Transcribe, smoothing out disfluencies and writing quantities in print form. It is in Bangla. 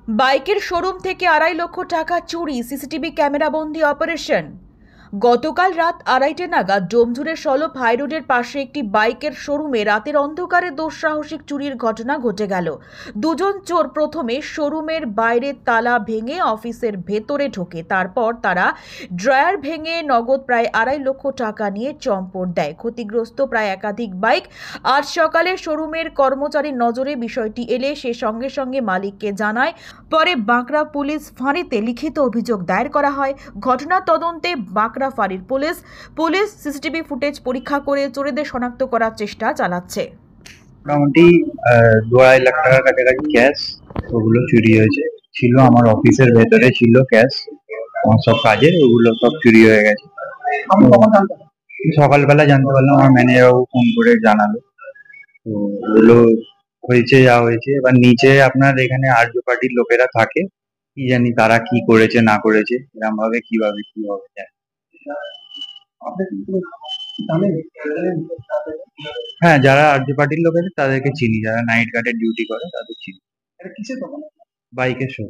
বাইকের শোরুম থেকে 2.5 লক্ষ টাকা চুরি, সিসিটিভি ক্যামেরাবন্দি অপারেশন। গতকাল রাত 2:30টে নাগাদ ডোমজুড়ের সলভ হাইরোডের পাশে একটি বাইকের শোরুমে রাতের অন্ধকারে দুঃসাহসিক চুরির ঘটনা ঘটে গেল। দুজন চোর প্রথমে শোরুমের বাইরে তালা ভেঙে অফিসের ভেতরে ঢোকে, তারপর তারা ড্রয়ার ভেঙে নগদ প্রায় 2.5 লক্ষ টাকা নিয়ে চম্পট দেয়। ক্ষতিগ্রস্ত প্রায় একাধিক বাইক। আজ সকালে শোরুমের কর্মচারীর নজরে বিষয়টি এলে সে সঙ্গে সঙ্গে মালিককে জানায়। পরে বাঁকড়া পুলিশ ফাঁড়িতে লিখিত অভিযোগ দায়ের করা হয়। ঘটনা তদন্তে বাঁকড়া ফাঁড়ির পুলিশ সিসিটিভি ফুটেজ পরীক্ষা করে চোরেদের শনাক্ত করার চেষ্টা চালাচ্ছে। মোটামুটি 2-2.5 লাখ টাকার কাছাকাছি ক্যাশ ওগুলো চুরি হয়েছে। ছিল আমার অফিসের ভেতরে ছিল ক্যাশ, আমার সব কাজের ওগুলো সব চুরি হয়ে গেছে। সকালবেলা জানতে পারলাম, আমার ম্যানেজার বাবু ফোন করে জানালো। তো ওগুলো হয়েছে, যা হয়েছে। এবার নিচে আপনার এখানে আর্য পার্টির লোকেরা থাকে, কি জানি তারা কি করেছে না করেছে, এরকম ভাবে কিভাবে কি হবে জানি। হ্যাঁ, যারা আরজে পার্টির লোক আছে তাদেরকে চিনি, যারা নাইট গার্ডের ডিউটি করে তাদের চিনি। বাইকের শো।